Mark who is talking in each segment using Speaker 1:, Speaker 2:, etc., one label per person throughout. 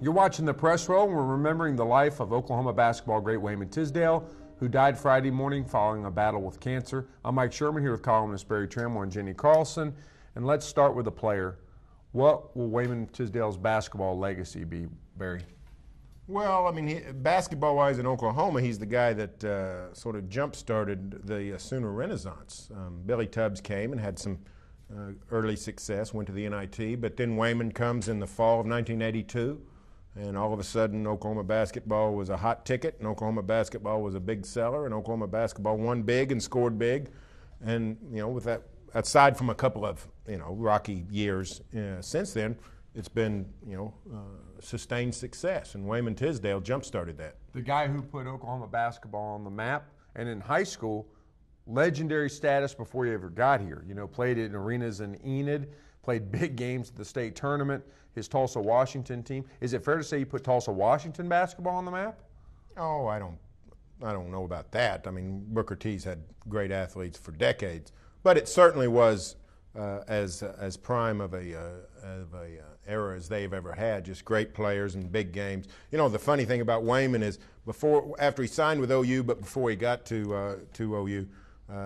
Speaker 1: You're watching The Press Row, and we're remembering the life of Oklahoma basketball great Wayman Tisdale, who died Friday morning following a battle with cancer. I'm Mike Sherman here with columnist Barry Trammell and Jenny Carlson. And let's start with a player. What will Wayman Tisdale's basketball legacy be, Barry?
Speaker 2: Well, I mean, basketball-wise in Oklahoma, he's the guy that sort of jump-started the Sooner Renaissance. Billy Tubbs came and had some early success, went to the NIT, but then Wayman comes in the fall of 1982, and all of a sudden Oklahoma basketball was a hot ticket, and Oklahoma basketball was a big seller, and Oklahoma basketball won big and scored big. And, you know, with that, aside from a couple of, rocky years since then, it's been, sustained success, and Wayman Tisdale jump-started that.
Speaker 1: The guy who put Oklahoma basketball on the map, and in high school, legendary status before he ever got here. Played in arenas in Enid, played big games at the state tournament, his Tulsa, Washington team. Is it fair to say he put Tulsa, Washington basketball on the map?
Speaker 2: Oh, I don't know about that. I mean, Booker T's had great athletes for decades, but it certainly was as prime of a era as they've ever had. Just great players and big games. The funny thing about Wayman is after he signed with OU, but before he got to OU,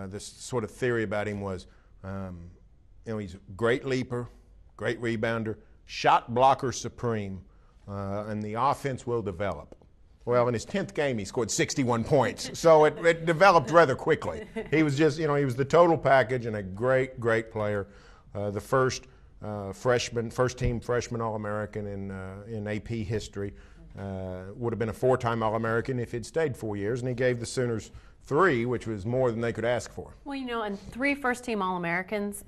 Speaker 2: this sort of theory about him was, he's a great leaper, great rebounder, shot blocker supreme, and the offense will develop. Well, in his 10th game, he scored 61 points, so it developed rather quickly. He was just, he was the total package and a great, great player. The first team freshman All-American in AP history. Would have been a 4-time All-American if he'd stayed 4 years, and he gave the Sooners 3, which was more than they could ask for.
Speaker 3: Well, and 3 first-team All-Americans,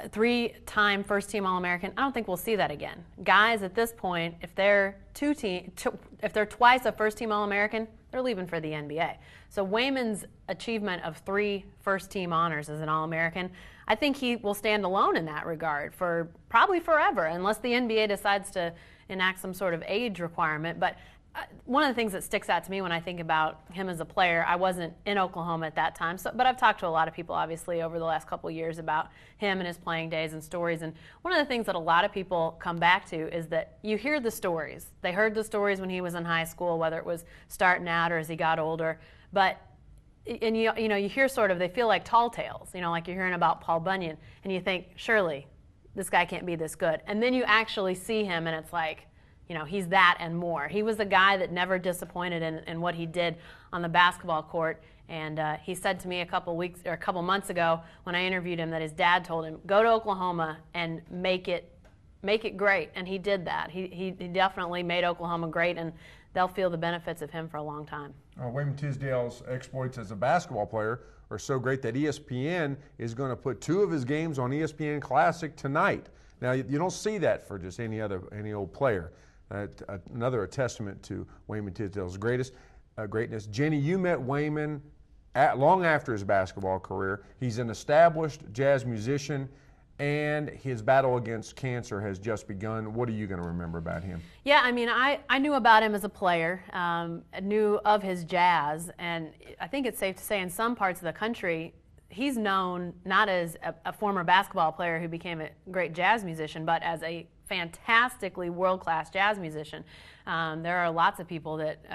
Speaker 3: 3-time first-team All-American, I don't think we'll see that again. Guys at this point, if they're if they're twice a first-team All-American, they're leaving for the NBA. So Wayman's achievement of 3 first-team honors as an All-American, I think he will stand alone in that regard for probably forever, unless the NBA decides to enact some sort of age requirement. But one of the things that sticks out to me when I think about him as a player, I wasn't in Oklahoma at that time, but I've talked to a lot of people, obviously, over the last couple of years about him and his playing days and stories. And one of the things that a lot of people come back to is that you hear the stories. They heard the stories when he was in high school, whether it was starting out or as he got older. And you hear they feel like tall tales, like you're hearing about Paul Bunyan, and you think, surely this guy can't be this good. And then you actually see him, and it's like, he's that and more. He was a guy that never disappointed in what he did on the basketball court. And he said to me a couple months ago when I interviewed him that his dad told him, go to Oklahoma and make it great. And he did that. He definitely made Oklahoma great, and they'll feel the benefits of him for a long time.
Speaker 1: Wayman Tisdale's exploits as a basketball player are so great that ESPN is going to put 2 of his games on ESPN Classic tonight. Now, you don't see that for just any old player. Another testament to Wayman Tisdale's greatness. Jenny, you met Wayman long after his basketball career. He's an established jazz musician, and his battle against cancer has just begun. What are you going to remember about him?
Speaker 3: Yeah, I mean, I knew about him as a player, knew of his jazz, and I think it's safe to say in some parts of the country, he's known not as a former basketball player who became a great jazz musician, but as a fantastically world-class jazz musician. There are lots of people that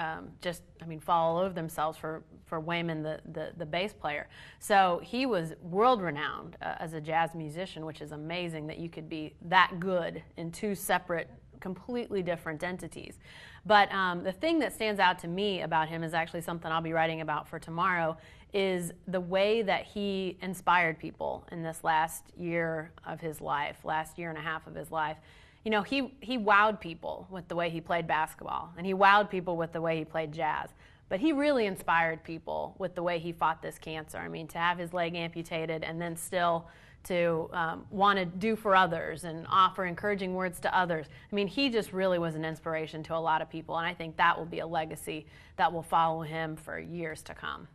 Speaker 3: fall all over themselves for Wayman, the bass player. So he was world-renowned as a jazz musician, which is amazing that you could be that good in 2 separate, completely different entities. But the thing that stands out to me about him is actually something I'll be writing about for tomorrow, is the way that he inspired people in this last year of his life, last year and a half of his life. He wowed people with the way he played basketball, and he wowed people with the way he played jazz. But he really inspired people with the way he fought this cancer. I mean, to have his leg amputated and then still to want to do for others and offer encouraging words to others. I mean, he just really was an inspiration to a lot of people, and I think that will be a legacy that will follow him for years to come.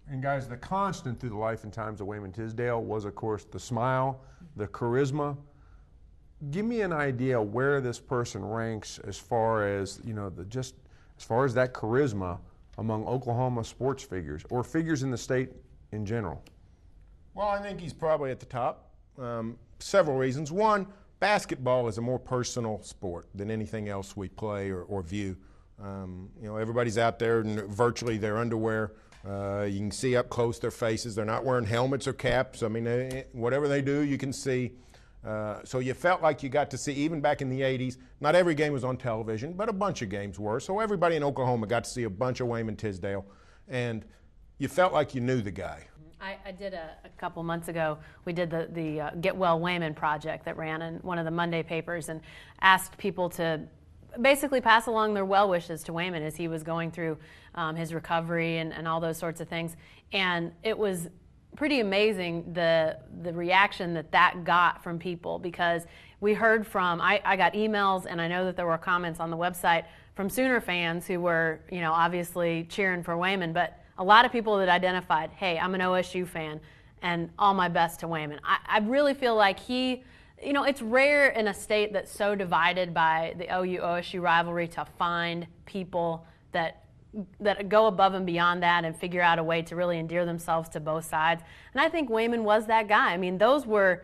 Speaker 1: And guys, the constant through the life and times of Wayman Tisdale was, of course, the smile, the charisma. Give me an idea where this person ranks as far as, as far as that charisma among Oklahoma sports figures or figures in the state in general.
Speaker 2: Well, I think he's probably at the top. Several reasons. One, basketball is a more personal sport than anything else we play or view. Everybody's out there in virtually their underwear. You can see up close their faces. They're not wearing helmets or caps. I mean, whatever they do, you can see. So you felt like you got to see, even back in the 80s, not every game was on television, but a bunch of games were. So everybody in Oklahoma got to see a bunch of Wayman Tisdale, and you felt like you knew the guy.
Speaker 3: I did a couple months ago, we did the Get Well Wayman project that ran in one of the Monday papers and asked people to basically pass along their well wishes to Wayman as he was going through his recovery and all those sorts of things. And it was pretty amazing the reaction that got from people, because we heard from, I got emails, and I know that there were comments on the website from Sooner fans who were, obviously cheering for Wayman, but a lot of people that identified, hey, I'm an OSU fan, and all my best to Wayman. I really feel like it's rare in a state that's so divided by the OU-OSU rivalry to find people that go above and beyond that and figure out a way to really endear themselves to both sides. And I think Wayman was that guy. I mean, those were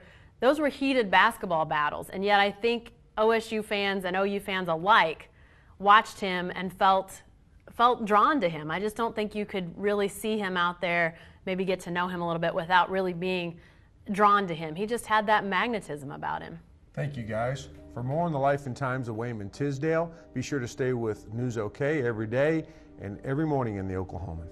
Speaker 3: heated basketball battles, and yet I think OSU fans and OU fans alike watched him and felt drawn to him. I just don't think you could really see him out there, maybe get to know him a little bit without really being drawn to him. He just had that magnetism about him.
Speaker 1: Thank you, guys. For more on the life and times of Wayman Tisdale, be sure to stay with News OK every day and every morning in the Oklahoman.